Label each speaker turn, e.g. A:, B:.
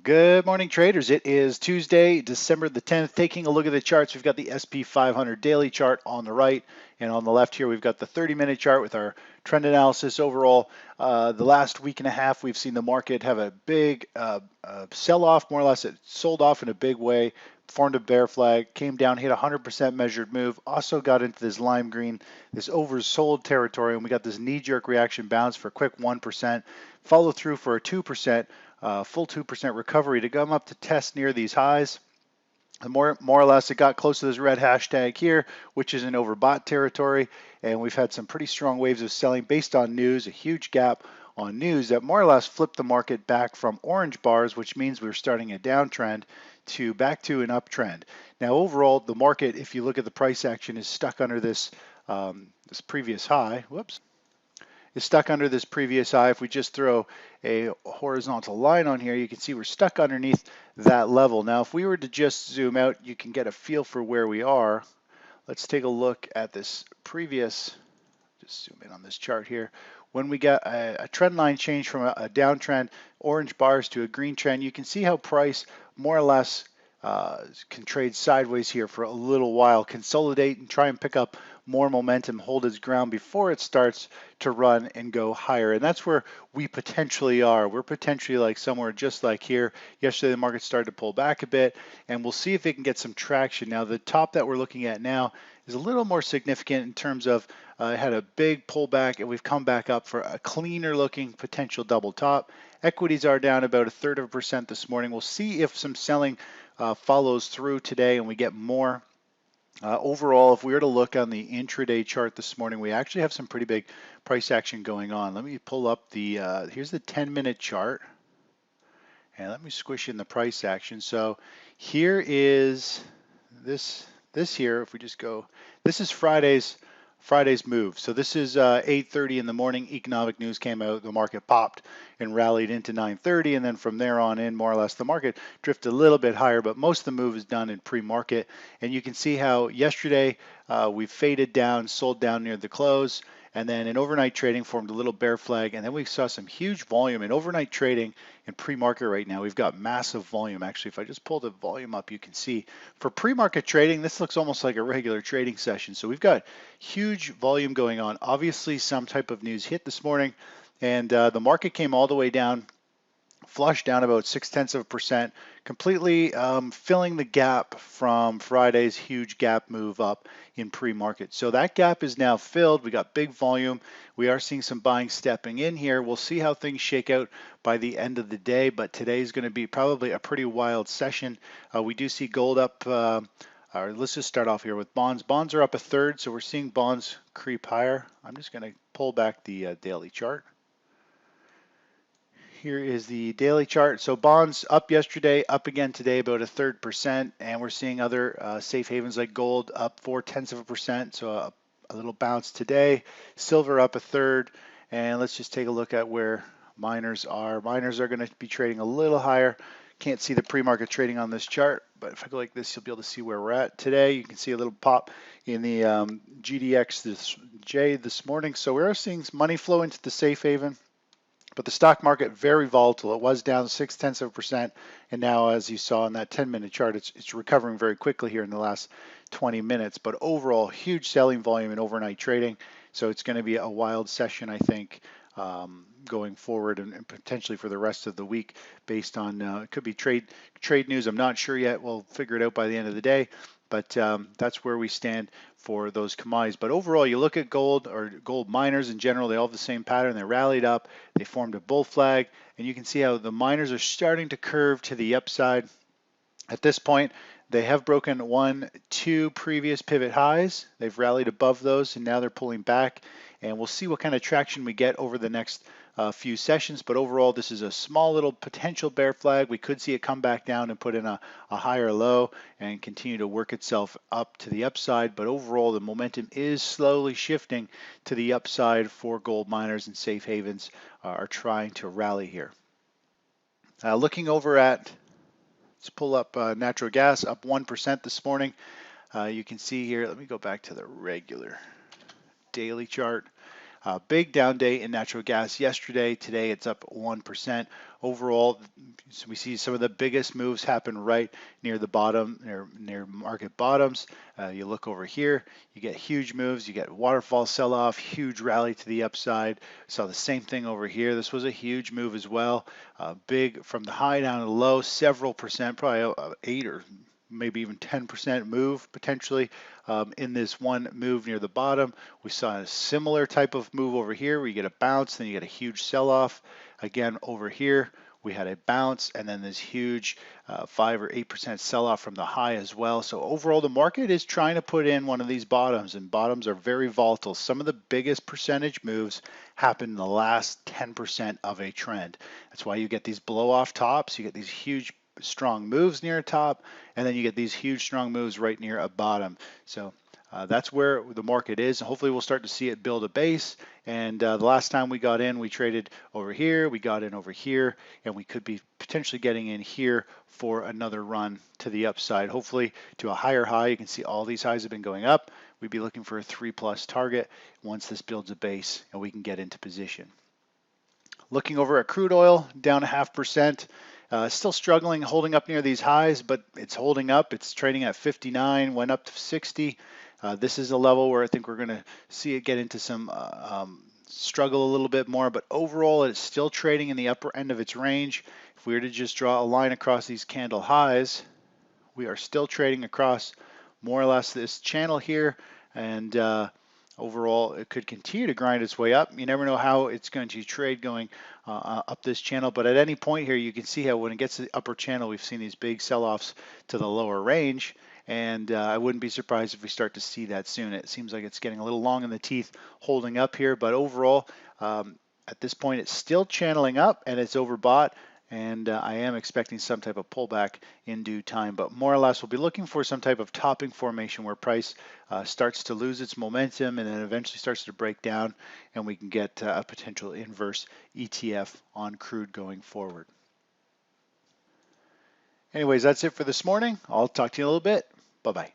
A: Good morning, traders. It is Tuesday, December the 10th. Taking a look at the charts, we've got the SP 500 daily chart on the right, and on the left here, we've got the 30-minute chart with our trend analysis. Overall, the last week and a half, we've seen the market have a big sell-off. More or less, it sold off in a big way, formed a bear flag, came down, hit 100% measured move, also got into this lime green, this oversold territory, and we got this knee-jerk reaction bounce for a quick 1%, follow through for a 2%. Full 2% recovery to come up to test near these highs. And more or less, it got close to this red hashtag here, which is in overbought territory. And we've had some pretty strong waves of selling based on news, a huge gap on news that more or less flipped the market back from orange bars, which means we're starting a downtrend to back to an uptrend. Now, overall, the market, if you look at the price action, is stuck under this this previous high. Whoops. Is stuck under this previous high. If we just throw a horizontal line on here, you can see we're stuck underneath that level. Now, if we were to just zoom out, you can get a feel for where we are. Let's take a look at this previous, just zoom in on this chart here. When we get a trend line change from a downtrend, orange bars to a green trend, you can see how price more or less can trade sideways here for a little while, consolidate and try and pick up more momentum, hold its ground before it starts to run and go higher. And that's where we potentially are. We're potentially like somewhere just like here. Yesterday, the market started to pull back a bit, and we'll see if it can get some traction. Now, the top that we're looking at now is a little more significant in terms of it had a big pullback, and we've come back up for a cleaner looking potential double top. Equities are down about 1/3% this morning. We'll see if some selling follows through today and we get more. Overall, if we were to look on the intraday chart this morning, we actually have some pretty big price action going on. Let me pull up the, here's the 10-minute chart, and let me squish in the price action. So here is this here, if we just go, this is Friday's move. So this is 8:30 in the morning. Economic news came out, the market popped and rallied into 9:30, and then from there on in, more or less, the market drifted a little bit higher, but most of the move is done in pre-market. And you can see how yesterday we faded down, sold down near the close, and then in overnight trading formed a little bear flag, and then we saw some huge volume in overnight trading in pre-market right now. We've got massive volume. Actually, if I just pull the volume up, you can see for pre-market trading, this looks almost like a regular trading session. So we've got huge volume going on. Obviously, some type of news hit this morning, and the market came all the way down, flushed down about 0.6%, completely filling the gap from Friday's huge gap move up in pre-market. So that gap is now filled. We got big volume. We are seeing some buying stepping in here. We'll see how things shake out by the end of the day, but today is going to be probably a pretty wild session. We do see gold up. Let's just start off here with bonds. Bonds are up 1/3, so we're seeing bonds creep higher. I'm just going to pull back the daily chart. Here is the daily chart. So bonds up yesterday, up again today about 1/3%, and we're seeing other safe havens like gold up 0.4%, so a little bounce today. Silver up 1/3, and let's just take a look at where miners are. Miners are going to be trading a little higher. Can't see the pre-market trading on this chart, but if I go like this, you'll be able to see where we're at today. You can see a little pop in the GDXJ this morning. So we are seeing money flow into the safe haven. But the stock market, very volatile. It was down 0.6%, and now, as you saw in that 10-minute chart, it's recovering very quickly here in the last 20 minutes. But overall, huge selling volume in overnight trading. So it's going to be a wild session, I think, going forward and potentially for the rest of the week based on, it could be trade news. I'm not sure yet. We'll figure it out by the end of the day. But that's where we stand for those commodities. But overall, you look at gold or gold miners in general, they all have the same pattern. They rallied up, they formed a bull flag, and you can see how the miners are starting to curve to the upside. At this point, they have broken 2 previous pivot highs. They've rallied above those, and now they're pulling back. And we'll see what kind of traction we get over the next few sessions. But overall, this is a small little potential bear flag. We could see it come back down and put in a higher low and continue to work itself up to the upside. But overall, the momentum is slowly shifting to the upside for gold miners, and safe havens are trying to rally here. Looking over at, let's pull up natural gas, up 1% this morning. You can see here, let me go back to the regular daily chart. Big down day in natural gas yesterday. Today it's up 1%. Overall, so we see some of the biggest moves happen right near the bottom, near market bottoms. You look over here, you get huge moves, you get waterfall sell-off, huge rally to the upside. Saw the same thing over here. This was a huge move as well. Big from the high down to the low, several percent, probably 8 or maybe even 10% move potentially in this one move near the bottom. We saw a similar type of move over here where you get a bounce, then you get a huge sell-off. Again, over here, we had a bounce and then this huge 5 or 8% sell-off from the high as well. So overall, the market is trying to put in one of these bottoms, and bottoms are very volatile. Some of the biggest percentage moves happen in the last 10% of a trend. That's why you get these blow-off tops, you get these huge strong moves near a top, and then you get these huge strong moves right near a bottom. So that's where the market is. Hopefully we'll start to see it build a base. And the last time we got in, we traded over here, we got in over here, and we could be potentially getting in here for another run to the upside, hopefully to a higher high. You can see all these highs have been going up. We'd be looking for a 3+ target once this builds a base and we can get into position. Looking over at crude oil, down 0.5%. Still struggling, holding up near these highs, but it's holding up. It's trading at 59, went up to 60. This is a level where I think we're going to see it get into some struggle a little bit more, but overall it's still trading in the upper end of its range. If we were to just draw a line across these candle highs, we are still trading across more or less this channel here, and overall it could continue to grind its way up. You never know how it's going to trade going up this channel, but at any point here you can see how when it gets to the upper channel we've seen these big sell-offs to the lower range, and I wouldn't be surprised if we start to see that soon. It seems like it's getting a little long in the teeth holding up here, but overall at this point it's still channeling up and it's overbought, and I am expecting some type of pullback in due time. But more or less, we'll be looking for some type of topping formation where price starts to lose its momentum and then eventually starts to break down, and we can get a potential inverse ETF on crude going forward. Anyways, that's it for this morning. I'll talk to you in a little bit. Bye-bye.